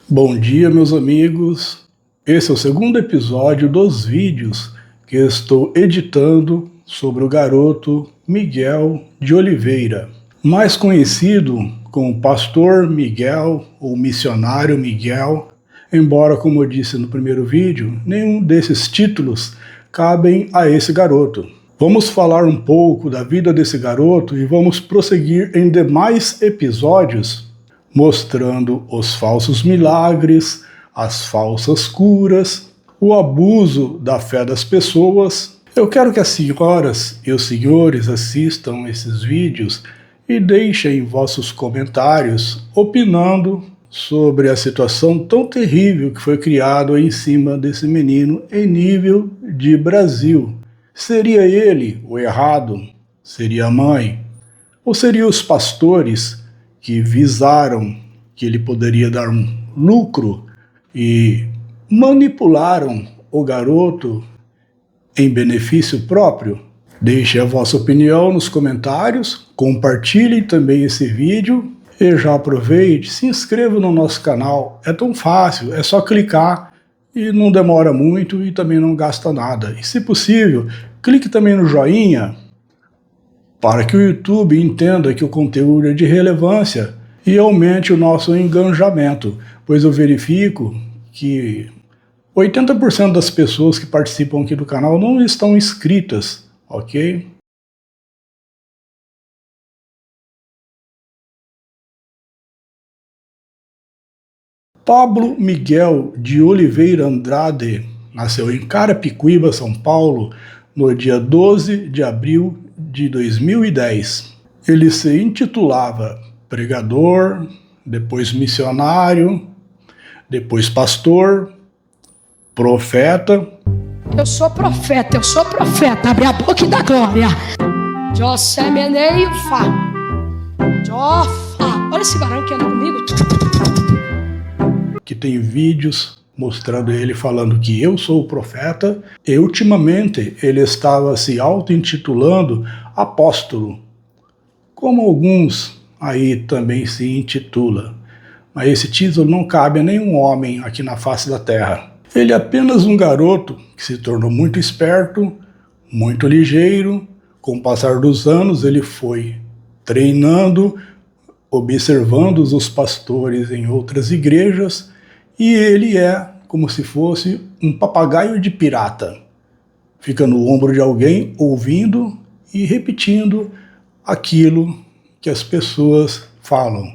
Bom dia, meus amigos. Esse é o segundo episódio dos vídeos que eu estou editando sobre o garoto Miguel de Oliveira, mais conhecido como Pastor Miguel ou Missionário Miguel, embora, como eu disse no primeiro vídeo, nenhum desses títulos cabem a esse garoto. Vamos falar um pouco da vida desse garoto e vamos prosseguir em demais episódios mostrando os falsos milagres, as falsas curas, o abuso da fé das pessoas. Eu quero que as senhoras e os senhores assistam esses vídeos e deixem vossos comentários opinando sobre a situação tão terrível que foi criada em cima desse menino em nível de Brasil. Seria ele o errado? Seria a mãe? Ou seriam os pastores que visaram que ele poderia dar um lucro e manipularam o garoto em benefício próprio? Deixe a vossa opinião nos comentários, compartilhem também esse vídeo e já aproveite, se inscreva no nosso canal. É tão fácil, é só clicar e não demora muito e também não gasta nada. E se possível, clique também no joinha para que o YouTube entenda que o conteúdo é de relevância e aumente o nosso engajamento, pois eu verifico que 80% das pessoas que participam aqui do canal não estão inscritas, ok? Pablo Miguel de Oliveira Andrade nasceu em Carapicuíba, São Paulo, no dia 12 de abril de 2010. Ele se intitulava pregador, depois missionário, depois pastor, profeta. Eu sou profeta, abre a boca e dá glória. Josemeneio Fá. Jofa. Olha esse varão que anda comigo. Que tem vídeos mostrando ele falando que eu sou o profeta, e ultimamente ele estava se auto-intitulando apóstolo, como alguns aí também se intitula, mas esse título não cabe a nenhum homem aqui na face da terra. Ele é apenas um garoto que se tornou muito esperto, muito ligeiro. Com o passar dos anos ele foi treinando, observando os pastores em outras igrejas, e ele é como se fosse um papagaio de pirata. Fica no ombro de alguém, ouvindo e repetindo aquilo que as pessoas falam.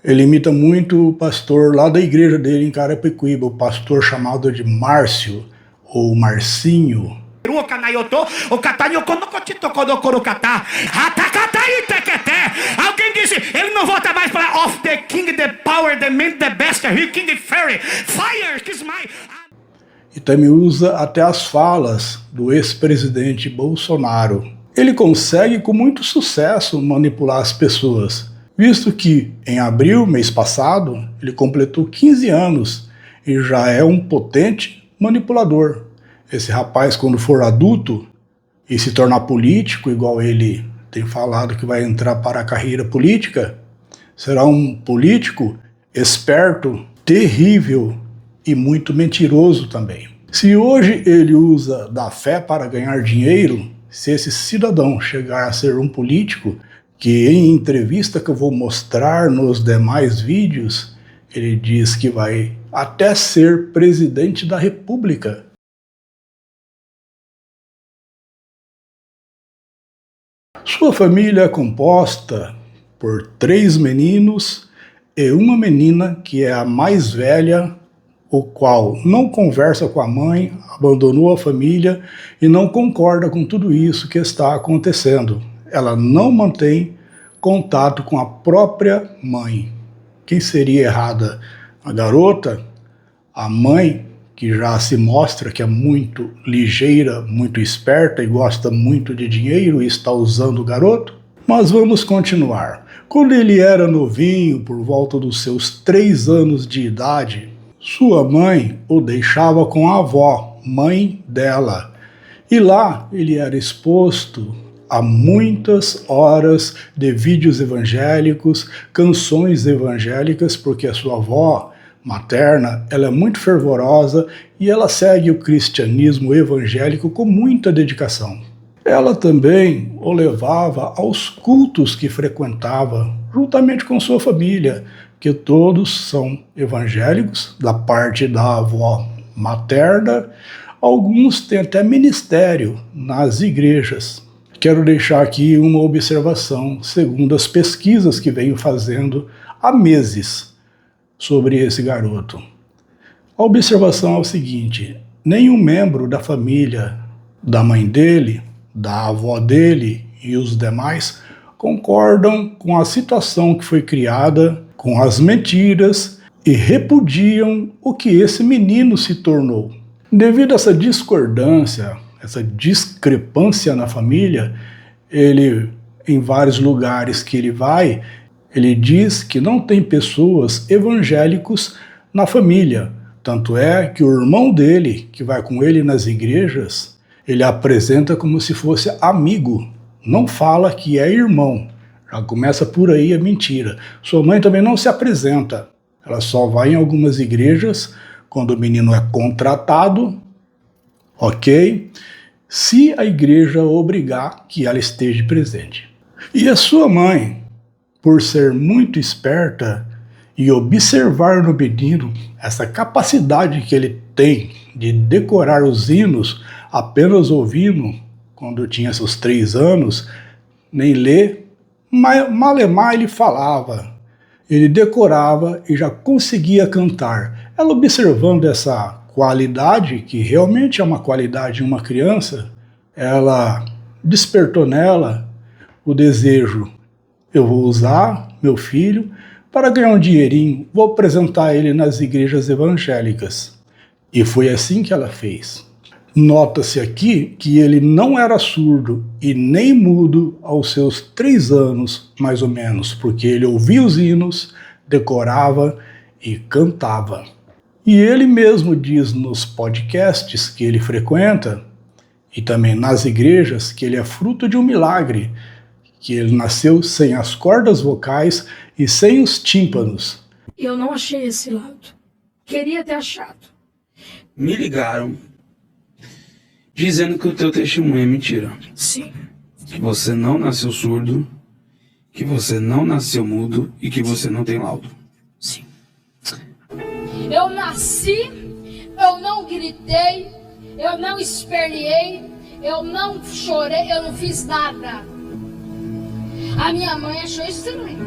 Ele imita muito o pastor lá da igreja dele em Carapicuíba, o pastor chamado de Márcio, ou Marcinho. Alguém disse, ele não volta mais para of the king, the power, the man, the best, he king, the fairy, fire, kiss my... E também usa até as falas do ex-presidente Bolsonaro. Ele consegue com muito sucesso manipular as pessoas, visto que em abril, mês passado, ele completou 15 anos e já é um potente manipulador. Esse rapaz, quando for adulto e se tornar político, igual ele tem falado que vai entrar para a carreira política, será um político esperto, terrível e muito mentiroso também. Se hoje ele usa da fé para ganhar dinheiro, se esse cidadão chegar a ser um político, que em entrevista que eu vou mostrar nos demais vídeos, ele diz que vai até ser presidente da República. Sua família é composta por 3 meninos e uma menina que é a mais velha, o qual não conversa com a mãe, abandonou a família e não concorda com tudo isso que está acontecendo. Ela não mantém contato com a própria mãe. Quem seria errada? A garota? A mãe, que já se mostra que é muito ligeira, muito esperta e gosta muito de dinheiro e está usando o garoto? Mas vamos continuar. Quando ele era novinho, por volta dos seus 3 anos de idade, sua mãe o deixava com a avó, mãe dela. E lá ele era exposto a muitas horas de vídeos evangélicos, canções evangélicas, porque a sua avó materna, ela é muito fervorosa e ela segue o cristianismo evangélico com muita dedicação. Ela também o levava aos cultos que frequentava, juntamente com sua família, que todos são evangélicos, da parte da avó materna. Alguns têm até ministério nas igrejas. Quero deixar aqui uma observação, segundo as pesquisas que venho fazendo há meses sobre esse garoto. A observação é o seguinte: nenhum membro da família da mãe dele, da avó dele e os demais concordam com a situação que foi criada, com as mentiras, e repudiam o que esse menino se tornou. Devido a essa discordância, essa discrepância na família, ele, em vários lugares que ele vai, ele diz que não tem pessoas evangélicos na família. Tanto é que o irmão dele, que vai com ele nas igrejas, ele apresenta como se fosse amigo. Não fala que é irmão. Já começa por aí a mentira. Sua mãe também não se apresenta. Ela só vai em algumas igrejas quando o menino é contratado, ok? Se a igreja obrigar que ela esteja presente. E a sua mãe, por ser muito esperta e observar no menino essa capacidade que ele tem de decorar os hinos apenas ouvindo, quando tinha seus 3 anos, nem ler, malemar ele falava, ele decorava e já conseguia cantar. Ela, observando essa qualidade, que realmente é uma qualidade em uma criança, ela despertou nela o desejo: eu vou usar meu filho para ganhar um dinheirinho, vou apresentar ele nas igrejas evangélicas. E foi assim que ela fez. Nota-se aqui que ele não era surdo e nem mudo aos seus 3 anos, mais ou menos, porque ele ouvia os hinos, decorava e cantava. E ele mesmo diz nos podcasts que ele frequenta, e também nas igrejas, que ele é fruto de um milagre, que ele nasceu sem as cordas vocais e sem os tímpanos. Eu não achei esse lado. Queria ter achado. Me ligaram dizendo que o teu testemunho é mentira. Sim. Que você não nasceu surdo, que você não nasceu mudo e que você não tem laudo. Sim. Eu nasci, eu não gritei, eu não esperneei, eu não chorei, eu não fiz nada. A minha mãe achou estranho.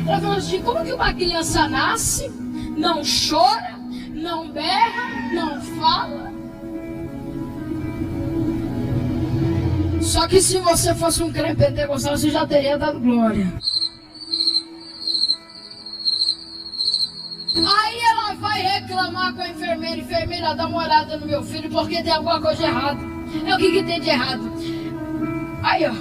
Ela falou assim: como que uma criança nasce, não chora, não berra, não fala? Só que se você fosse um crente pentecostal, você já teria dado glória. Aí ela vai reclamar com a enfermeira dá uma olhada no meu filho porque tem alguma coisa errada. O que tem de errado? Aí, ó,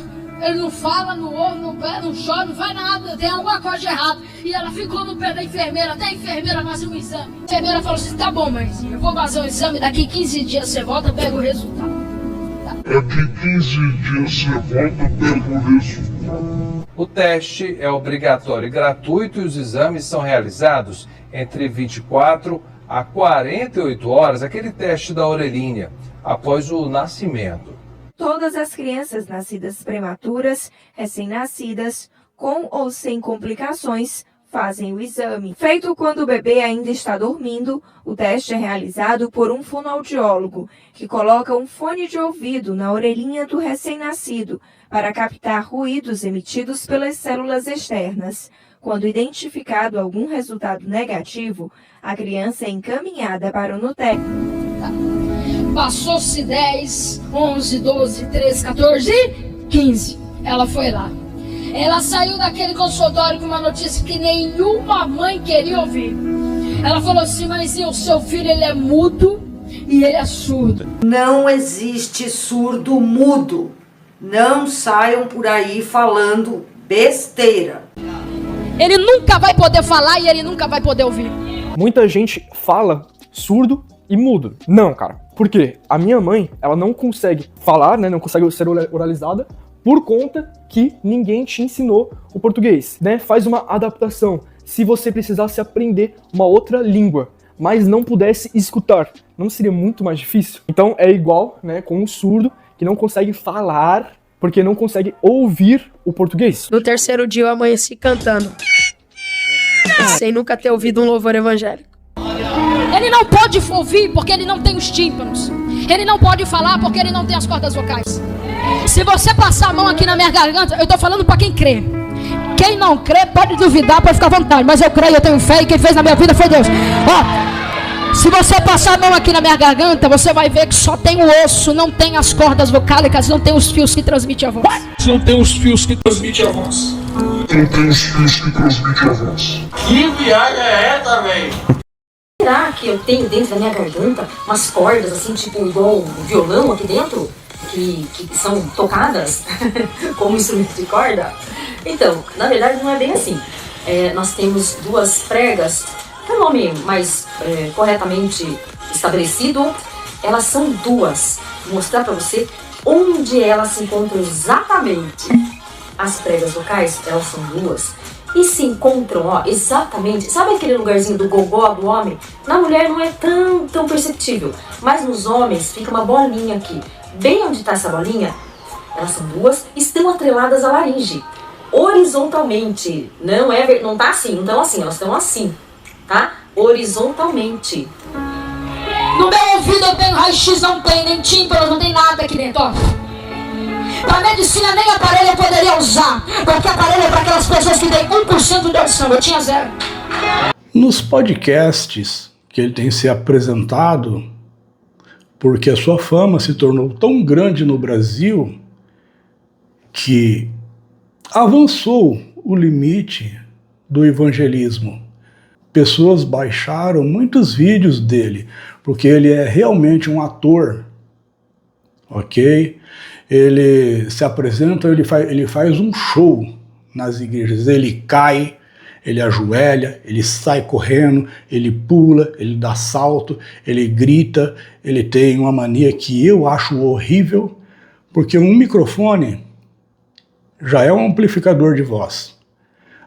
ele não fala, não ouve, não pé, não chora, não faz nada, tem alguma coisa de errado. E ela ficou no pé da enfermeira, até a enfermeira fazer um exame. A enfermeira falou assim: tá bom, mãezinha, eu vou fazer um exame, daqui 15 dias você volta, pega o resultado. Daqui 15 dias você volta, pega o resultado. O teste é obrigatório e gratuito e os exames são realizados entre 24 a 48 horas, aquele teste da orelhinha, após o nascimento. Todas as crianças nascidas prematuras, recém-nascidas, com ou sem complicações, fazem o exame. Feito quando o bebê ainda está dormindo, o teste é realizado por um fonoaudiólogo, que coloca um fone de ouvido na orelhinha do recém-nascido para captar ruídos emitidos pelas células externas. Quando identificado algum resultado negativo, a criança é encaminhada para o NUTEC. Passou-se 10, 11, 12, 13, 14, 15. Ela foi lá. Ela saiu daquele consultório com uma notícia que nenhuma mãe queria ouvir. Ela falou assim: mas o seu filho, ele é mudo e ele é surdo. Não existe surdo mudo. Não saiam por aí falando besteira. Ele nunca vai poder falar e ele nunca vai poder ouvir. Muita gente fala surdo e mudo. Não, cara. Por quê? A minha mãe, ela não consegue falar, né? Não consegue ser oralizada por conta que ninguém te ensinou o português, né? Faz uma adaptação. se você precisasse aprender uma outra língua, mas não pudesse escutar? Não seria muito mais difícil? Então é igual, né, com um surdo que não consegue falar porque não consegue ouvir o português. No terceiro dia eu amanheci cantando, sem nunca ter ouvido um louvor evangélico. Ele não pode ouvir porque ele não tem os tímpanos. Ele não pode falar porque ele não tem as cordas vocais. Se você passar a mão aqui na minha garganta, eu tô falando para quem crê. Quem não crê pode duvidar, pode ficar à vontade. Mas eu creio, eu tenho fé e quem fez na minha vida foi Deus. Ó, se você passar a mão aqui na minha garganta, você vai ver que só tem o osso, não tem as cordas vocálicas, não tem os fios que transmitem a voz. Não tem os fios que transmitem a voz. Não tem os fios que transmitem a voz. Que viagem é essa, velho? Será que eu tenho dentro da minha garganta umas cordas assim, tipo igual um violão aqui dentro? Que são tocadas como instrumento de corda? Então, na verdade não é bem assim. Nós temos duas pregas, que é o nome mais corretamente estabelecido. Elas são duas. Vou mostrar pra você onde elas se encontram exatamente. As pregas vocais, elas são duas. E se encontram, ó, exatamente, sabe aquele lugarzinho do gogó do homem? Na mulher não é tão perceptível, mas nos homens fica uma bolinha aqui. Bem onde está essa bolinha, elas são duas, estão atreladas à laringe, horizontalmente. Não tá assim, não estão assim, elas estão assim, tá? Horizontalmente. No meu ouvido eu tenho raio-x, não tem nem tímpano, não tem nada aqui dentro, ó. Para medicina nem aparelho eu poderia usar, porque aparelho é para aquelas pessoas que têm 1% de audição, eu tinha 0. Nos podcasts que ele tem se apresentado, porque a sua fama se tornou tão grande no Brasil que avançou o limite do evangelismo. Pessoas baixaram muitos vídeos dele, porque ele é realmente um ator, ok? Ele se apresenta, ele faz um show nas igrejas, ele cai, ele ajoelha, ele sai correndo, ele pula, ele dá salto, ele grita, ele tem uma mania que eu acho horrível, porque um microfone já é um amplificador de voz.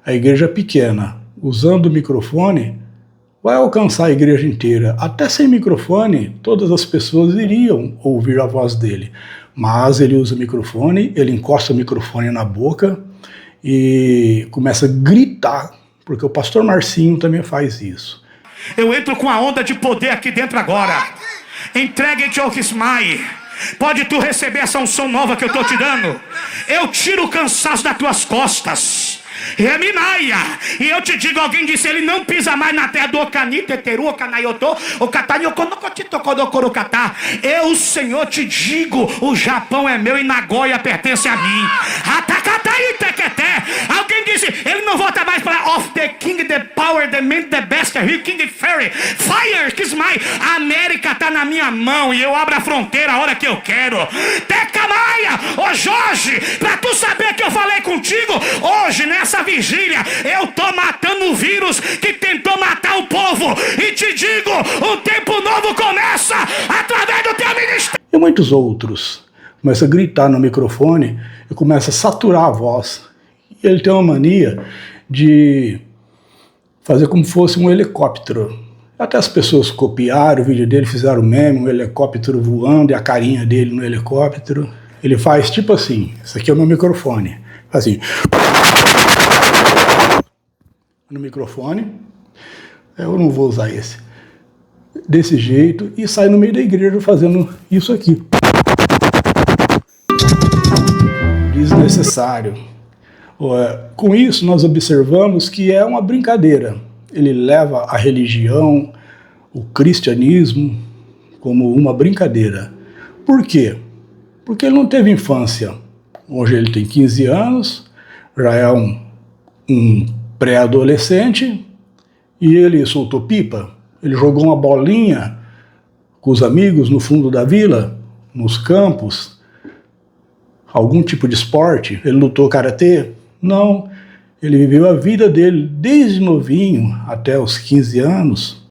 A igreja pequena, usando o microfone, vai alcançar a igreja inteira. Até sem microfone, todas as pessoas iriam ouvir a voz dele. Mas ele usa o microfone, ele encosta o microfone na boca e começa a gritar, porque o pastor Marcinho também faz isso. Eu entro com a onda de poder aqui dentro agora. Entregue-te ao Kismai. Pode tu receber essa unção nova que eu estou te dando. Eu tiro o cansaço das tuas costas. Reminaia. E eu te digo, alguém disse, ele não pisa mais na terra do Ocanita, Eteru, Ocanaiotô, Okataniokorokotitokodokorokatá. Eu, Senhor, te digo, o Japão é meu e Nagoya pertence a mim. Alguém disse, ele não volta mais para of the king, the power, the man, the best, the king fairy. Fire, Kismai. A América está na minha mão e eu abro a fronteira a hora que eu quero. Tecamaia, ô Jorge, para tu saber que eu falei contigo, hoje nessa vigília, eu tô matando o vírus que tentou matar o povo. E te digo, um tempo novo começa através do teu ministério. E muitos outros. Começa a gritar no microfone e começa a saturar a voz. E ele tem uma mania de fazer como se fosse um helicóptero. Até as pessoas copiaram o vídeo dele, fizeram meme, um helicóptero voando e a carinha dele no helicóptero. Ele faz tipo assim, esse aqui é o meu microfone, assim, no microfone, eu não vou usar esse, desse jeito, e sai no meio da igreja fazendo isso aqui. Desnecessário. Com isso nós observamos que é uma brincadeira. Ele leva a religião, o cristianismo, como uma brincadeira. Por quê? Porque ele não teve infância. Hoje ele tem 15 anos, já é um pré-adolescente, e ele soltou pipa. Ele jogou uma bolinha com os amigos no fundo da vila, nos campos, algum tipo de esporte. Ele lutou karatê? Não. Ele viveu a vida dele desde novinho até os 15 anos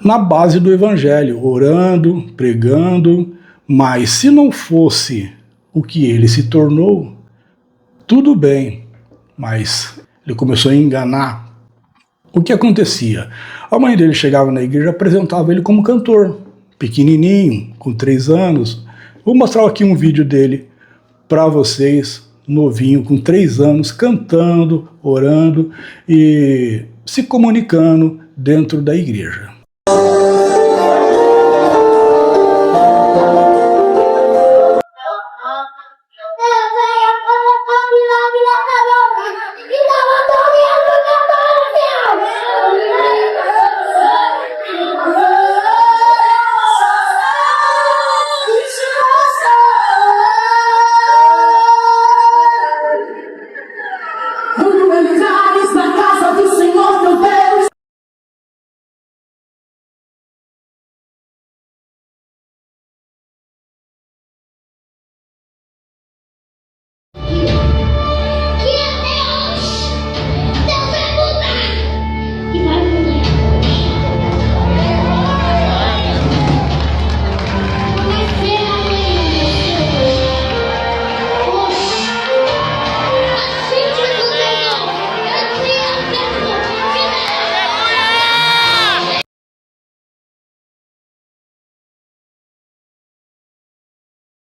na base do evangelho, orando, pregando, mas se não fosse o que ele se tornou, tudo bem, mas ele começou a enganar O que acontecia? A mãe dele chegava na igreja e apresentava ele como cantor, pequenininho, com 3 anos. Vou mostrar aqui um vídeo dele para vocês, novinho, com 3 anos, cantando, orando e se comunicando dentro da igreja.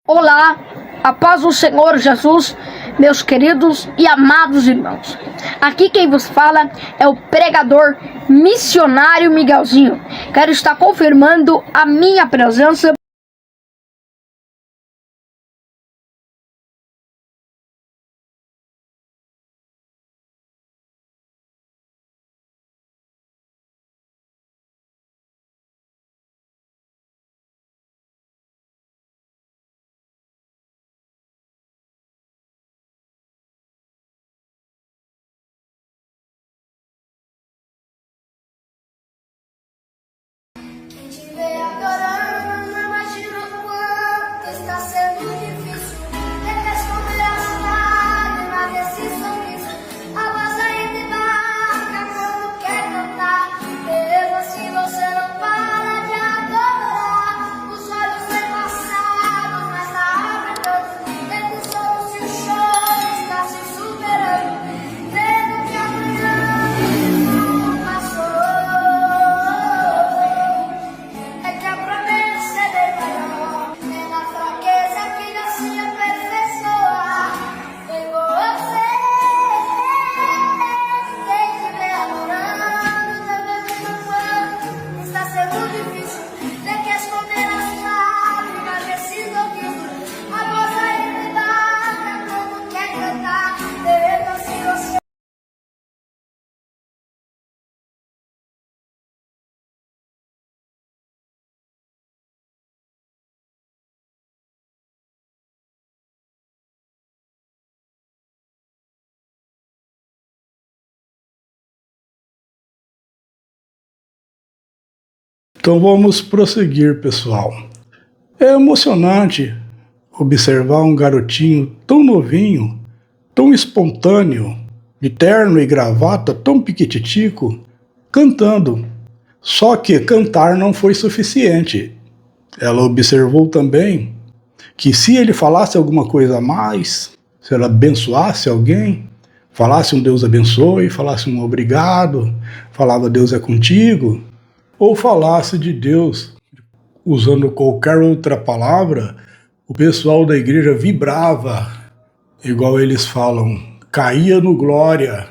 Olá, a paz do Senhor Jesus, meus queridos e amados irmãos. Aqui quem vos fala é o pregador missionário Miguelzinho. Quero estar confirmando a minha presença. Então vamos prosseguir, pessoal. É emocionante observar um garotinho tão novinho, tão espontâneo, de terno e gravata, tão piquititico, cantando. Só que cantar não foi suficiente. Ela observou também que se ele falasse alguma coisa a mais, se ela abençoasse alguém, falasse um Deus abençoe, falasse um obrigado, falava Deus é contigo, ou falasse de Deus usando qualquer outra palavra, o pessoal da igreja vibrava, igual eles falam, caía no glória.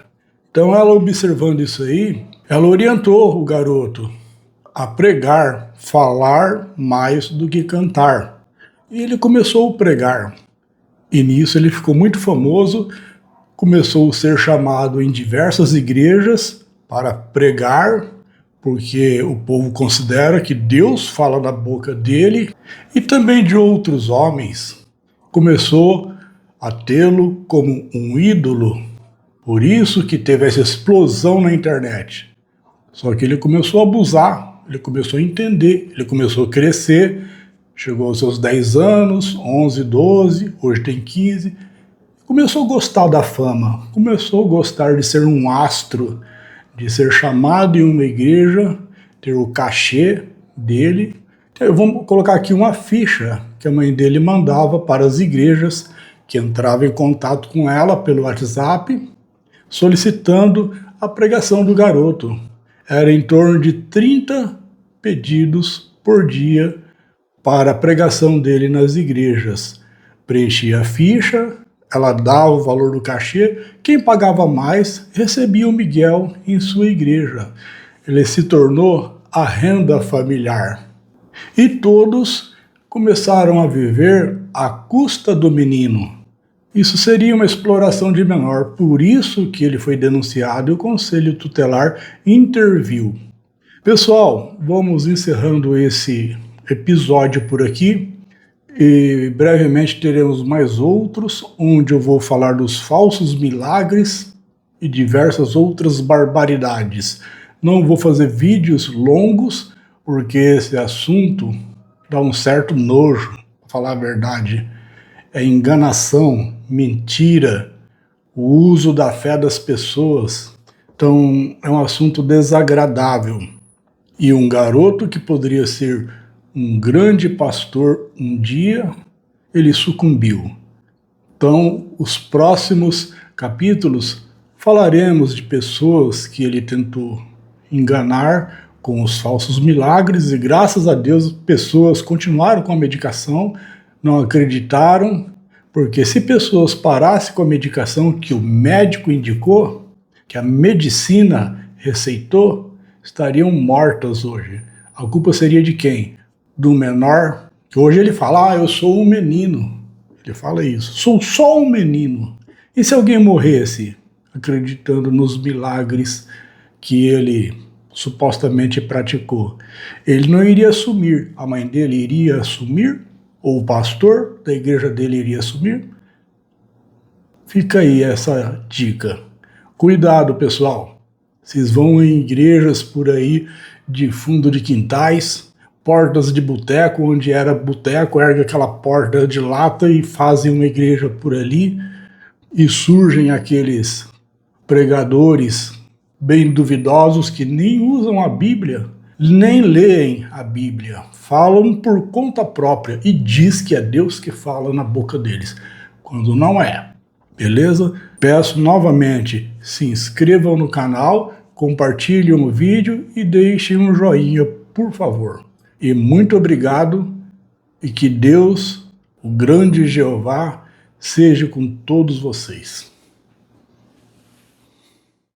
Então ela, observando isso aí, ela orientou o garoto a pregar, falar mais do que cantar. E ele começou a pregar. E nisso ele ficou muito famoso, começou a ser chamado em diversas igrejas para pregar, porque o povo considera que Deus fala da boca dele, e também de outros homens. Começou a tê-lo como um ídolo. Por isso que teve essa explosão na internet. Só que ele começou a abusar, ele começou a entender, ele começou a crescer, chegou aos seus 10 anos, 11, 12, hoje tem 15, começou a gostar da fama, começou a gostar de ser um astro, de ser chamado em uma igreja, ter o cachê dele. Eu vou colocar aqui uma ficha que a mãe dele mandava para as igrejas que entravam em contato com ela pelo WhatsApp, solicitando a pregação do garoto. Era em torno de 30 pedidos por dia para a pregação dele nas igrejas. Preenchia a ficha, ela dava o valor do cachê, quem pagava mais recebia o Miguel em sua igreja. Ele se tornou a renda familiar. E todos começaram a viver à custa do menino. Isso seria uma exploração de menor, por isso que ele foi denunciado e o Conselho Tutelar interviu. Pessoal, vamos encerrando esse episódio por aqui e brevemente teremos mais outros, onde eu vou falar dos falsos milagres e diversas outras barbaridades. Não vou fazer vídeos longos, porque esse assunto dá um certo nojo, para falar a verdade. É enganação, mentira, o uso da fé das pessoas. Então é um assunto desagradável. E um garoto que poderia ser um grande pastor um dia, ele sucumbiu. Então, os próximos capítulos falaremos de pessoas que ele tentou enganar com os falsos milagres e graças a Deus pessoas continuaram com a medicação, não acreditaram, porque se pessoas parassem com a medicação que o médico indicou, que a medicina receitou, estariam mortas hoje. A culpa seria de quem? Do menor, que hoje ele fala, eu sou um menino. Ele fala isso, sou só um menino. E se alguém morresse acreditando nos milagres que ele supostamente praticou? Ele não iria assumir, a mãe dele iria assumir, ou o pastor da igreja dele iria assumir? Fica aí essa dica. Cuidado, pessoal. Vocês vão em igrejas por aí de fundo de quintais, portas de boteco, onde era boteco, ergue aquela porta de lata e fazem uma igreja por ali, e surgem aqueles pregadores bem duvidosos que nem usam a Bíblia, nem leem a Bíblia, falam por conta própria e diz que é Deus que fala na boca deles, quando não é. Beleza? Peço novamente, se inscrevam no canal, compartilhem o vídeo e deixem um joinha, por favor. E muito obrigado e que Deus, o grande Jeová, seja com todos vocês.